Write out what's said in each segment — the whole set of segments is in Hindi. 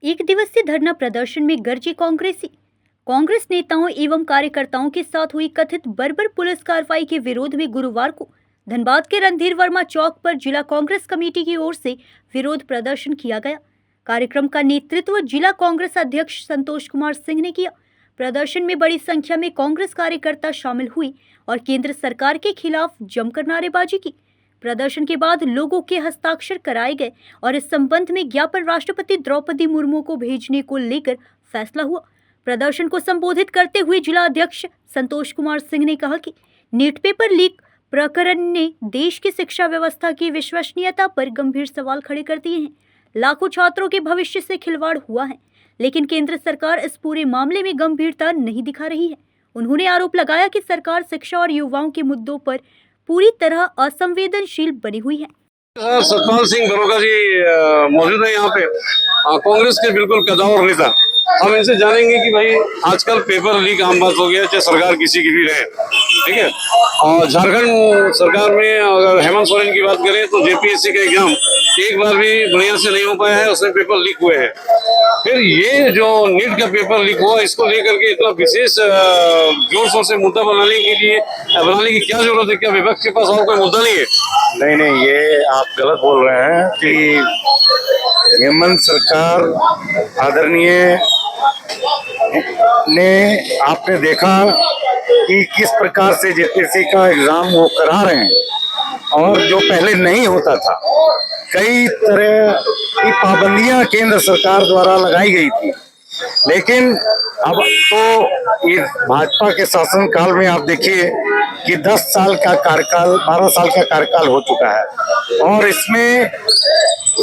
एक दिवसीय धरना प्रदर्शन में गरजे कांग्रेसी। कांग्रेस नेताओं एवं कार्यकर्ताओं के साथ हुई कथित बर्बर पुलिस कार्रवाई के विरोध में गुरुवार को धनबाद के रणधीर वर्मा चौक पर जिला कांग्रेस कमेटी की ओर से विरोध प्रदर्शन किया गया। कार्यक्रम का नेतृत्व जिला कांग्रेस अध्यक्ष संतोष कुमार सिंह ने किया। प्रदर्शन में बड़ी संख्या में कांग्रेस कार्यकर्ता शामिल हुए और केंद्र सरकार के खिलाफ जमकर नारेबाजी की। प्रदर्शन के बाद लोगों के हस्ताक्षर कराए गए और इस संबंध में ज्ञापन राष्ट्रपति द्रौपदी मुर्मू को भेजने को लेकर फैसला हुआ। प्रदर्शन को संबोधित करते हुए जिला अध्यक्ष संतोष कुमार सिंह ने कहा कि नीट पेपर लीक प्रकरण ने देश की शिक्षा व्यवस्था की विश्वसनीयता पर गंभीर सवाल खड़े कर दिए हैं। लाखों छात्रों के भविष्य से खिलवाड़ हुआ है, लेकिन केंद्र सरकार इस पूरे मामले में गंभीरता नहीं दिखा रही है। उन्होंने आरोप लगाया कि सरकार शिक्षा और युवाओं के मुद्दों पर पूरी तरह असंवेदनशील बनी हुई है। सतपाल सिंह बरोगा जी मौजूद है यहाँ पे, कांग्रेस के बिल्कुल कदावर नेता। हम इनसे जानेंगे कि भाई आजकल पेपर लीक आम बात हो गया, चाहे सरकार किसी की भी रहे, ठीक है। और झारखंड सरकार में अगर हेमंत सोरेन की बात करें तो जेपीएससी का एग्जाम एक बार भी बढ़िया से नहीं हो पाया है, उसमें पेपर लीक हुए हैं। फिर ये जो नीट का पेपर लीक हुआ, इसको लेकर के इतना विशेष जोर शोर से मुद्दा बनाने की क्या जरूरत है? क्या विपक्ष के पास और कोई मुद्दा नहीं है? नहीं, ये आप गलत बोल रहे हैं कि हेमंत सरकार आदरणीय ने, आपने देखा कि किस प्रकार से जेपीएससी का एग्जाम वो करा रहे हैं और जो पहले नहीं होता था। कई तरह की पाबंदियां केंद्र सरकार द्वारा लगाई गई थी, लेकिन अब तो ये भाजपा के शासनकाल में आप देखिए कि 10 साल का कार्यकाल, 12 साल का कार्यकाल हो चुका है और इसमें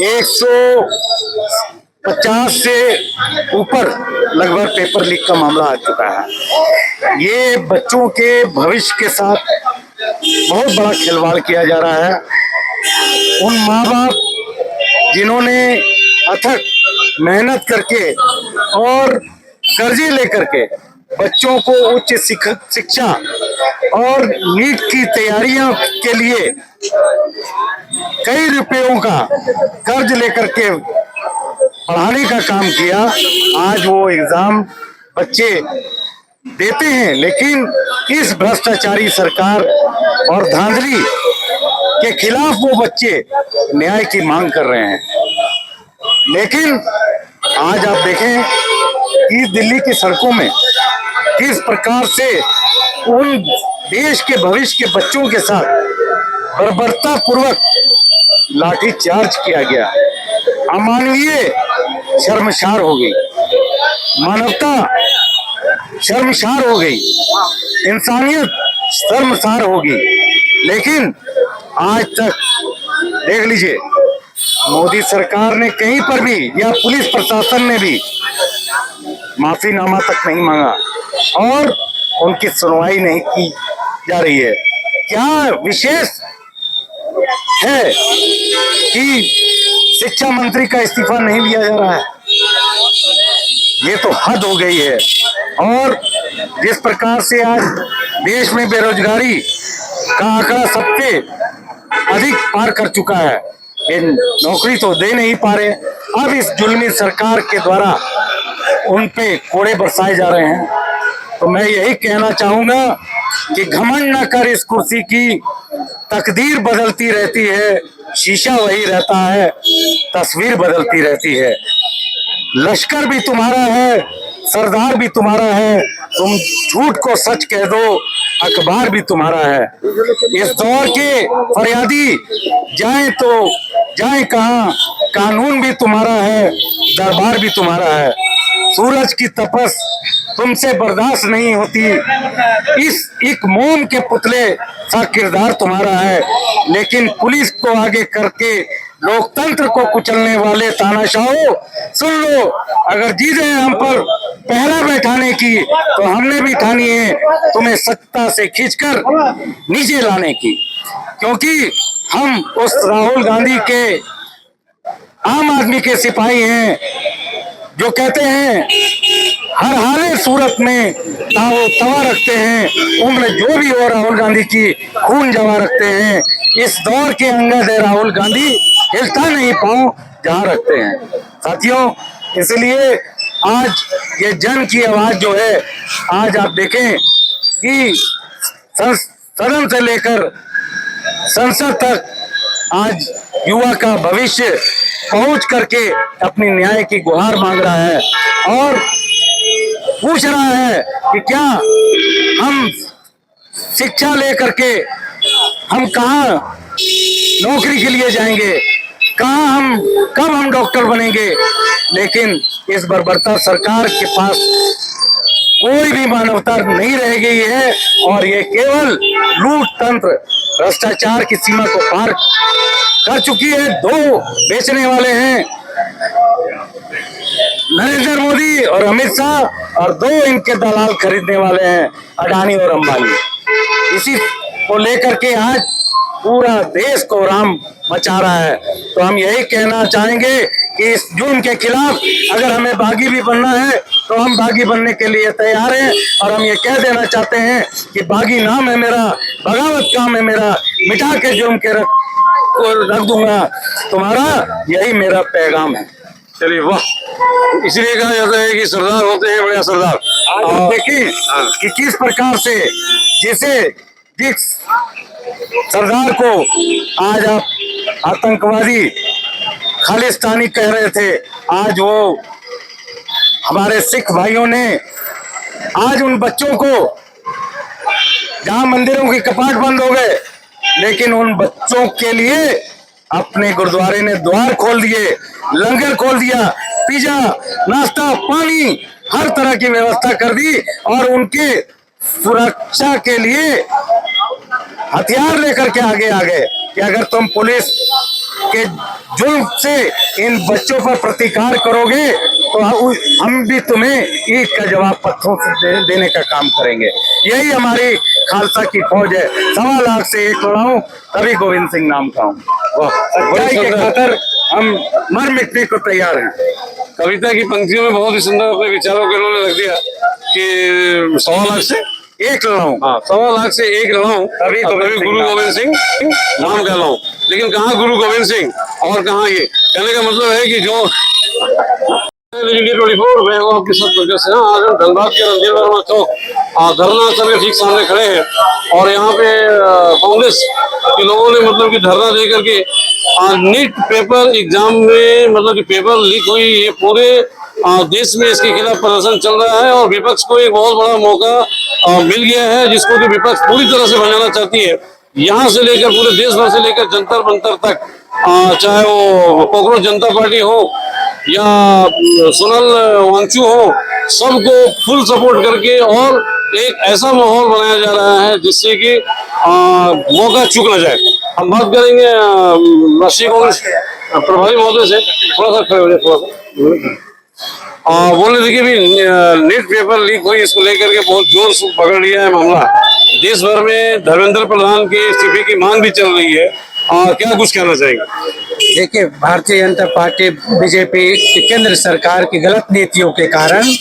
150 से ऊपर लगभग पेपर लीक का मामला आ चुका है। ये बच्चों के भविष्य के साथ बहुत बड़ा खिलवाड़ किया जा रहा है। उन माँ बाप जिन्होंने अथक मेहनत करके और कर्जे लेकर के बच्चों को उच्च शिक्षा और नीट की तैयारियों के लिए कई रुपयों का कर्ज लेकर के पढ़ाने का काम किया, आज वो एग्जाम बच्चे देते हैं, लेकिन इस भ्रष्टाचारी सरकार और धांधली के खिलाफ वो बच्चे न्याय की मांग कर रहे हैं। लेकिन आज आप देखें कि दिल्ली की सड़कों में किस प्रकार से उन देश के भविष्य के बच्चों के साथ बर्बरता पूर्वक लाठीचार्ज किया गया। अमानवीय शर्मसार हो गई, मानवता शर्मसार हो गई, इंसानियत शर्मसार होगी। लेकिन आज तक देख लीजिए, मोदी सरकार ने कहीं पर भी या पुलिस प्रशासन ने भी माफीनामा तक नहीं मांगा और उनकी सुनवाई नहीं की जा रही है। क्या विशेष है कि शिक्षा मंत्री का इस्तीफा नहीं लिया जा रहा है? ये तो हद हो गई है। और जिस प्रकार से आज देश में बेरोजगारी का आंकड़ा सबसे अधिक पार कर चुका है, ये नौकरी तो दे नहीं पा रहे। अब इस जुल्मी सरकार के द्वारा उन पे कोड़े बरसाए जा रहे हैं। तो मैं यही कहना चाहूंगा कि घमंड न कर, इस कुर्सी की तकदीर बदलती रहती है, शीशा वही रहता है, तस्वीर बदलती रहती है। लश्कर भी तुम्हारा है, सरदार भी तुम्हारा है, तुम झूठ को सच कह दो, अखबार भी तुम्हारा है। इस दौर के फरियादी जाएं तो जाएं कहां, कानून भी तुम्हारा है, दरबार भी तुम्हारा है। सूरज की तपस तुमसे बर्दाश्त नहीं होती, इस एक मोम के पुतले सा किरदार तुम्हारा है। लेकिन पुलिस को आगे करके लोकतंत्र को कुचलने वाले तानाशाहों, सुन लो, अगर जीत हैं हम पर पहरा बैठाने की, तो हमने भी ठानी है तुम्हें सत्ता से खींचकर नीचे लाने की। क्योंकि हम उस राहुल गांधी के, आम आदमी के सिपाही हैं जो कहते हैं हर हारे सूरत में ताओ तवा रखते हैं, उम्र जो भी हो राहुल गांधी की खून जमा रखते हैं। इस दौर के अंगद है राहुल गांधी, हिलता नहीं पाँव जहाँ रखते हैं। साथियों, इसलिए आज ये जन की आवाज जो है, आज आप देखें कि सदन से लेकर संसद तक आज युवा का भविष्य पहुंच करके अपनी न्याय की गुहार मांग रहा है और पूछ रहा है कि क्या हम शिक्षा लेकर के हम कहाँ नौकरी के लिए जाएंगे, कब हम डॉक्टर बनेंगे। लेकिन इस बर्बरता सरकार के पास कोई भी मानवता नहीं रह गई है और ये केवल लूट तंत्र भ्रष्टाचार की सीमा को पार कर चुकी है। दो बेचने वाले हैं, नरेंद्र मोदी और अमित शाह, और दो इनके दलाल खरीदने वाले हैं, अडानी और अंबानी। इसी को लेकर के आज पूरा देश को राम मचा रहा है। तो हम यही कहना चाहेंगे कि इस जुर्म के खिलाफ अगर हमें बागी भी बनना है तो हम बागी बनने के लिए तैयार हैं। और हम ये कह देना चाहते हैं कि बागी नाम है मेरा, बगावत काम है मेरा, मिटा के जुर्म के रख दूंगा तुम्हारा, यही मेरा पैगाम है। चलिए वाह, इसलिए कहा जाता है कि सरदार होते हैं बढ़िया सरदार। आज आप देखें कि किस प्रकार से जिस सरदार को आज आप आतंकवादी खालिस्तानी कह रहे थे, आज वो हमारे सिख भाइयों ने आज उन बच्चों को, जहां मंदिरों के कपाट बंद हो गए, लेकिन उन बच्चों के लिए अपने गुरुद्वारे ने द्वार खोल दिए, लंगर खोल दिया, पिज्जा, नाश्ता, पानी, हर तरह की व्यवस्था कर दी और उनके सुरक्षा के लिए हथियार लेकर के आगे आ गए कि अगर तुम पुलिस के जुल्म से इन बच्चों पर प्रतिकार करोगे तो हम भी तुम्हें ईद का जवाब पत्थरों से देने का काम करेंगे। यही हमारी खालसा की फौज है। 1.25 लाख से एक लड़ाऊं तभी गोविंद सिंह नाम का हूँ। सच्चाई के खातिर हम मर मिटने को तैयार हैं। कविता की पंक्तियों में बहुत ही सुंदर अपने विचारों को इन्होंने रख दिया कि 1.25 लाख से एक लड़ाऊं, 1.25 लाख से एक लड़ाऊं तभी गुरु गोविंद सिंह नाम कहलाऊं। लेकिन कहाँ गुरु गोविंद सिंह और कहाँ ये, कहने का मतलब है कि जो 24 मैं हूँ आपके साथ प्रकाश से। आज हम धनबाद के रणधीर वर्मा चौक धरना स्थल के ठीक सामने खड़े हैं और यहाँ पे कांग्रेस के लोगों ने मतलब कि धरना दे करके नीट पेपर एग्जाम में मतलब कि पेपर लीक हुई, ये पूरे देश में इसके खिलाफ प्रदर्शन चल रहा है और विपक्ष को एक बहुत बड़ा मौका मिल गया है जिसको कि विपक्ष पूरी तरह से बनाना चाहती है। यहाँ से लेकर पूरे देश भर से लेकर जंतर मंतर तक, चाहे वो कांग्रेस जनता पार्टी हो या सोनल वांगचू हो, सबको फुल सपोर्ट करके और एक ऐसा माहौल बनाया जा रहा है जिससे कि मौका चूक न जाए। हम बात करेंगे राष्ट्रीय कांग्रेस प्रभारी महोदय से, थोड़ा सा खड़े हो जाए, थोड़ा सा बोलने देखिए भी नीट पेपर लीक हुई, इसको लेकर के बहुत जोर से पकड़ लिया है मामला। देश भर में धर्मेंद्र प्रधान के इस्तीफे की मांग भी चल रही है, क्या कुछ कहना चाहेंगे? देखिए, भारतीय जनता पार्टी बीजेपी की केंद्र सरकार की गलत नीतियों के कारण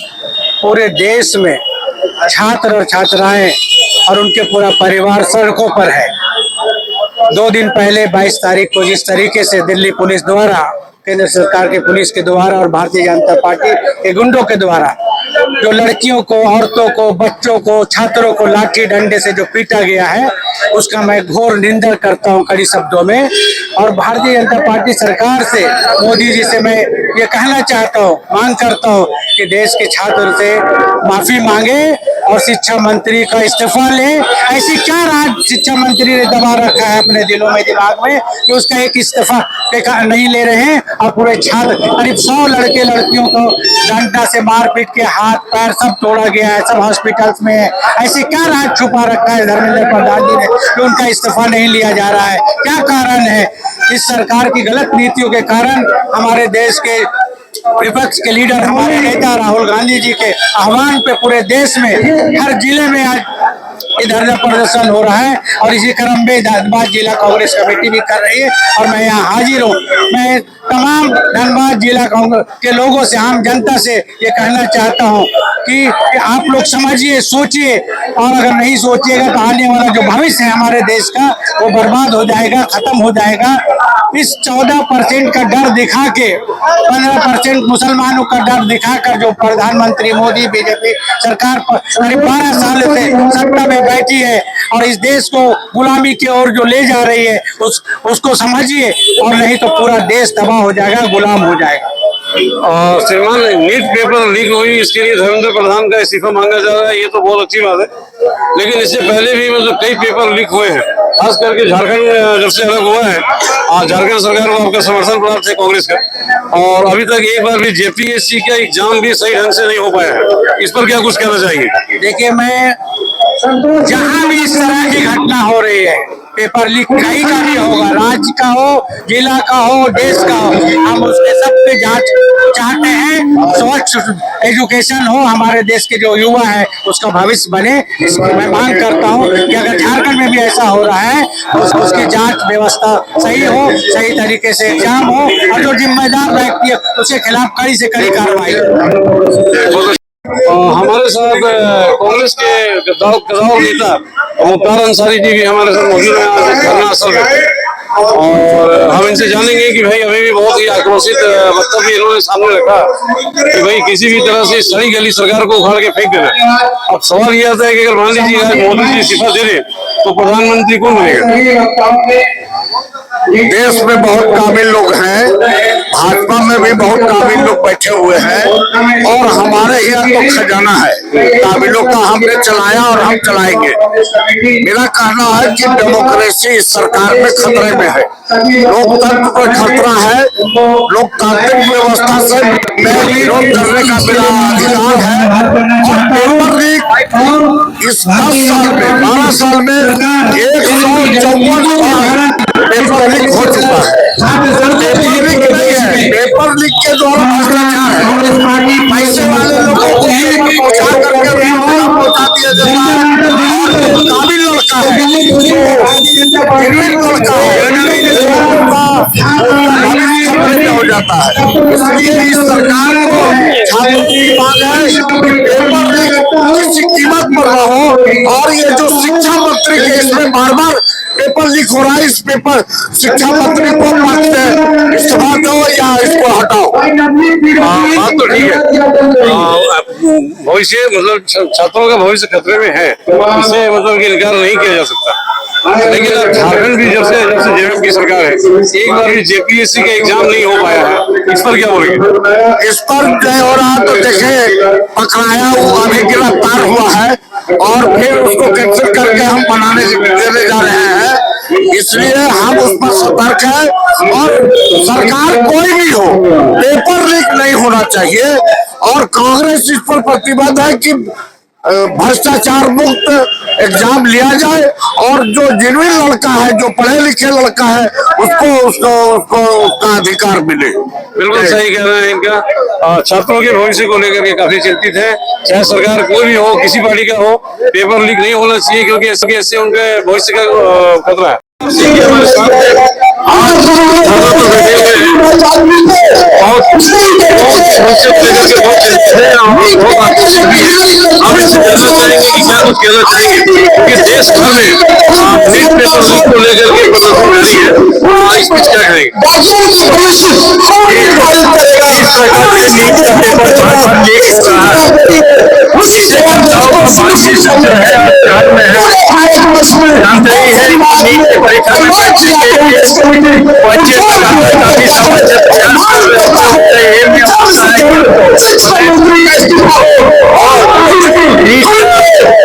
पूरे देश में छात्र और छात्राएं और उनके पूरा परिवार सड़कों पर है। 2 दिन पहले 22 तारीख को जिस तरीके से दिल्ली पुलिस द्वारा, केंद्र सरकार के पुलिस के द्वारा और भारतीय जनता पार्टी के गुंडों के द्वारा जो लड़कियों को, औरतों को, बच्चों को, छात्रों को लाठी डंडे से जो पीटा गया है, उसका मैं घोर निंदा करता हूं कड़ी शब्दों में। और भारतीय जनता पार्टी सरकार से, मोदी जी से मैं ये कहना चाहता हूं, मांग करता हूं कि देश के छात्रों से माफी मांगे और शिक्षा मंत्री का इस्तीफा ले। ऐसी क्या राज शिक्षा मंत्री ने दबा रखा है अपने दिलों में, दिमाग में, कि उसका एक इस्तीफा नहीं ले रहे हैं और पूरे छात्र करीब 100 लड़के लड़कियों को डंडा से मार पीट के हाथ पैर सब तोड़ा गया है, सब हॉस्पिटल्स में है। ऐसे क्या राज छुपा रखा है धर्मेंद्र प्रधान जी ने कि उनका इस्तीफा नहीं लिया जा रहा है? क्या कारण है? इस सरकार की गलत नीतियों के कारण हमारे देश के विपक्ष के लीडर, हमारे नेता राहुल गांधी जी के आह्वान पे पूरे देश में हर जिले में आज धरना प्रदर्शन हो रहा है और इसी क्रम में धनबाद जिला कांग्रेस कमेटी भी कर रही है और मैं यहाँ हाजिर हूँ। मैं तमाम धनबाद जिला कांग्रेस के लोगों से, आम जनता से ये कहना चाहता हूँ कि आप लोग समझिए, सोचिए, और अगर नहीं सोचिएगा तो आने वाला जो भविष्य है हमारे देश का वो बर्बाद हो जाएगा, खत्म हो जाएगा। इस 14% का डर दिखा के 15% मुसलमानों का डर दिखाकर जो प्रधानमंत्री मोदी बीजेपी सरकार पर करीब 12 साल से सत्ता में बैठी है और इस देश को गुलामी की ओर जो ले जा रही है उसको समझिए, और नहीं तो पूरा देश तबाह हो जाएगा, गुलाम हो जाएगा। श्रीमान, नीट पेपर लीक हुई, इसके लिए धर्मेंद्र प्रधान का इस्तीफा मांगा जा रहा है, ये तो बहुत अच्छी बात है। लेकिन इससे पहले भी मतलब कई पेपर लीक हुए हैं, खास करके झारखंड जब से अलग हुआ है, झारखंड सरकार को आपका समर्थन प्राप्त है कांग्रेस का, और अभी तक एक बार भी जेपीएससी का एग्जाम भी सही ढंग से नहीं हो पाया है। इस पर क्या कुछ कहना चाहिए? देखिए, मैं जहां भी इस तरह की घटना हो रही है, पेपर लीक कहीं का भी होगा, राज्य का हो, जिला का हो, देश का हो, हम उसके सब पे जांच चाहते हैं। स्वच्छ एजुकेशन हो, हमारे देश के जो युवा है उसका भविष्य बने, इसकी मैं मांग करता हूं कि अगर झारखंड में भी ऐसा हो रहा है तो उसकी जांच व्यवस्था सही हो, सही तरीके से एग्जाम हो, और जो जिम्मेदार व्यक्ति है उसके खिलाफ कड़ी से कड़ी कार्रवाई हो। हमारे साथ कांग्रेस के गद्दार नेता मुख्तार अंसारी जी भी हमारे साथ मौजूद हैं धरना स्थल में, और हम इनसे जानेंगे कि भाई अभी भी बहुत ही आक्रोशित वक्तव्य इन्होंने सामने रखा कि भाई किसी भी तरह से सड़ी गली सरकार को उखाड़ के फेंक देना। अब सवाल यह आता है कि अगर मान लीजिए आज मोदी जी इस्तीफा दे दे तो प्रधानमंत्री कौन बनेगा? देश में बहुत काबिल लोग हैं, भाजपा में भी बहुत काबिल लोग बैठे हुए हैं, और हमारे यहाँ तो खजाना है काबिलों का, हमने चलाया और हम चलाएंगे। मेरा कहना है कि डेमोक्रेसी इस सरकार में खतरे में है, लोकतंत्र पर खतरा है, लोकतांत्रिक व्यवस्था से विरोध करने का मेरा अधिकार है। और पेपर लीक इस 10 साल में 12 साल में 154 बार पेपर लीक हो चुका है। पेपर लीक नहीं है, पेपर लीक के द्वारा भ्रष्टाचार है, पैसे वाले लोगों को पहुंचा करके पहुंचा दिया जाता है। काबिल लड़का है, लड़का है हो जाता है। इसलिए इस सरकार को छात्रों की मांग है कि पेपर लीक किसी कीमत पर न हो, और ये जो शिक्षा मंत्री के इसमें बार बार पेपर लीक हो रहा है, इस पेपर शिक्षा मंत्री को इस्तीफा दो या इसको हटाओ। बात तो ठीक है, भविष्य मतलब छात्रों का भविष्य खतरे में है, इसे मतलब इनकार नहीं किया जा सकता। लेकिन अब झारखंड भी जब से जेएमएम की सरकार है, एक बार भी जेपीएससी का एग्जाम नहीं हो पाया है, इस पर क्या बोलेंगे? इस पर तय हो रहा तो देखे, पकड़ाया हुआ अभी गिरफ्तार हुआ है और फिर उसको कैंसिल करके हम बनाने देने जा रहे हैं, इसलिए हम उस पर सतर्क है। और सरकार कोई भी हो, पेपर लीक नहीं होना चाहिए, और कांग्रेस इस पर प्रतिबद्ध है कि भ्रष्टाचार मुक्त एग्जाम लिया जाए, और जो जेन्युइन लड़का है, जो पढ़े लिखे लड़का है, उसको उसका अधिकार मिले। बिल्कुल सही कह रहे हैं इनका। छात्रों के भविष्य को लेकर के काफी चिंतित है, चाहे सरकार कोई भी हो, किसी पार्टी का हो, पेपर लीक नहीं होना चाहिए, क्योंकि इससे उनके भविष्य का खतरा है। हमारे साथ देश भर में नीट पेपर लीक को लेकर के प्रदर्शन जारी है, इस पर क्या करेंगे? इस प्रकार से नीट का पेपर बार-बार लीक हो रहा है, इससे बचाव का मानसिक क्षेत्र है, बिहार में है, जानते ही है नीट की परीक्षा में बच्चे के लिए बच्चे काफी समय से प्रयास कर रहे हैं, ये भी होता है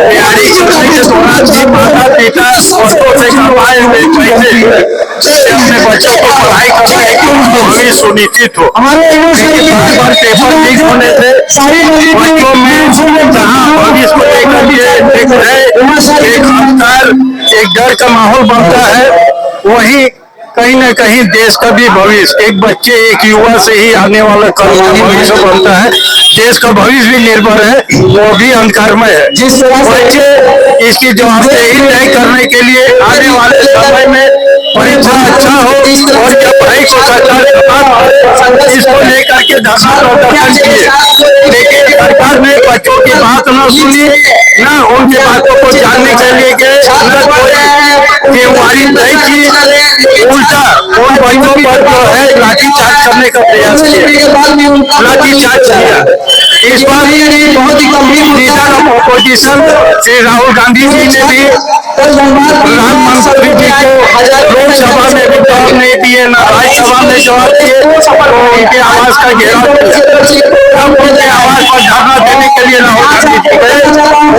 तैयारी करने के दौरान भी माता पिता वर्षों से कमाए हुए पैसे अपने बच्चों को पढ़ाई करने की भविष्य सुनिश्चित हो। लेकिन बार पेपर लीक होने से बच्चों में जहाँ भविष्य को लेकर के एक अंतर, एक डर का माहौल बनता है, वहीं कहीं न कहीं देश का भी भविष्य, एक बच्चे एक युवा से ही आने वाला कल का भविष्य बनता है, देश का भविष्य भी निर्भर है, वो भी अंधकारमय है। बच्चे इसकी जवाबदेही तय करने के लिए आने वाले समय में परीक्षा अच्छा हो और क्या पढ़ाई को सरकार इसको लेकर के धरना प्रदर्शन किए, लेकिन सरकार ने बच्चों उनकी बात न सुनी, न उनकी बातों को जानने के लिए गए, न कोई जिम्मेवारी तय की, उल्टा उन बच्चों पर जो है लाठीचार्ज करने का प्रयास किया, लाठीचार्ज किया। इस बार बहुत ही गंभीर leader of opposition Shri Rahul Gandhi ji ने भी प्रधानमंत्री जी को लोकसभा में भी जवाब नहीं दिए, न राज्यसभा में जवाब दिए, तो उनके आवाज का घेराव किया। उनके आवाज पर धरना देने के लिए राहुल गांधी जी गए,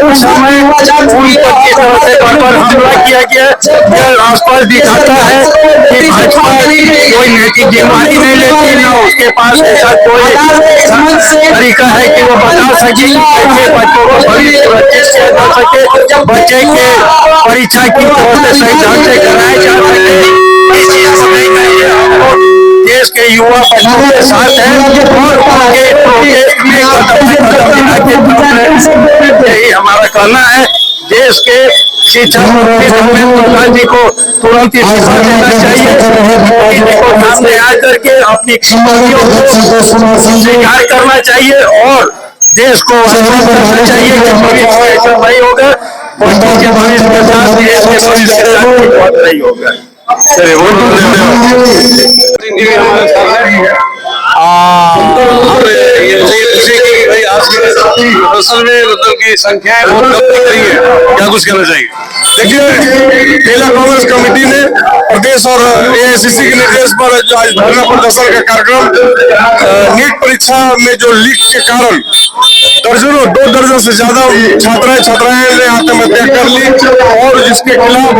उस समय उन पर की तरफ से पर हमला किया गया। यह आसपास दिखाता है कि भाजपा कोई नैतिक जिम्मेदारी नहीं लेती, न उसके पास ऐसा कोई तरीका है कि वो बता सके कैसे बच्चों को भविष्य सुरक्षित किया जा सके, बच्चे के परीक्षा की तरह से सही ढंग से कराया जा सके। इस चीज को नहीं करिए, हम लोग देश के युवा बच्चों के साथ हैं और उनके प्रोजेक्ट में कदम से कदम मिला के यही हमारा कहना है। देश के शिक्षा मंत्री धर्मेंद्र प्रधान जी को तुरंत इस्तीफा देना चाहिए, मोदी जी को सामने आकर के अपनी कमजोरियों को स्वीकार करना चाहिए और देश को आश्वस्त करना चाहिए कि भविष्य में ऐसा नहीं होगा, बच्चों के भविष्य के साथ देश के भविष्य के साथ कोई बात नहीं होगा। चलिए बहुत बहुत धन्यवाद। हमारे सामने और ये पूछेंगे कि भाई आज के प्रदर्शन में मतलब की संख्याएं बहुत कम दिख रही है, क्या कुछ कहना चाहिए? देखिए, जिला कांग्रेस कमेटी ने प्रदेश और एआईसीसी के निर्देश पर जो आज धरना प्रदर्शन का कार्यक्रम नीट परीक्षा में जो लीक के कारण दर्जनों 2 दर्जन से ज्यादा छात्राएं ने आत्महत्या कर ली और जिसके खिलाफ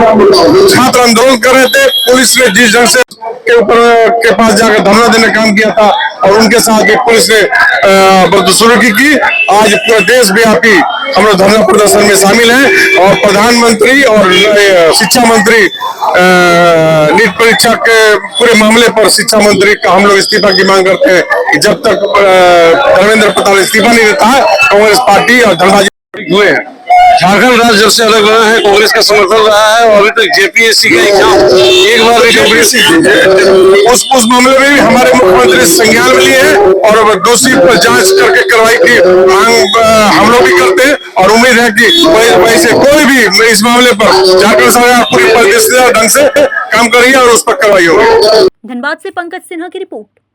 छात्र आंदोलन कर रहे थे। पुलिस ने जिस ढंग से के पास जाकर धरना देने का काम किया था और उनके साथ एक पुलिस ने बदसलूकी की। आज पूरे देशव्यापी हम लोग धरना प्रदर्शन में शामिल हैं और प्रधानमंत्री और शिक्षा मंत्री नीट परीक्षा के पूरे मामले पर शिक्षा मंत्री का हम लोग इस्तीफा की मांग करते हैं कि जब तक धर्मेंद्र प्रधान इस्तीफा नहीं देता है, कांग्रेस पार्टी और धनबाजी हुए हैं। झारखंड राज्य जब से अलग बना है कांग्रेस का समर्थन रहा है और अभी तक जेपीएससी का एग्जाम एक बार भी कंप्लीट उस मामले में भी हमारे मुख्यमंत्री संज्ञान में लिए हैं और दोषी पर जांच करके कार्रवाई की मांग हम लोग भी करते हैं और उम्मीद है कि वैसे कोई भी इस मामले पर झारखंड सरकार पूरी पारदर्शी ढंग से काम करेगी और उस पर कार्रवाई होगी। धनबाद से पंकज सिन्हा की रिपोर्ट।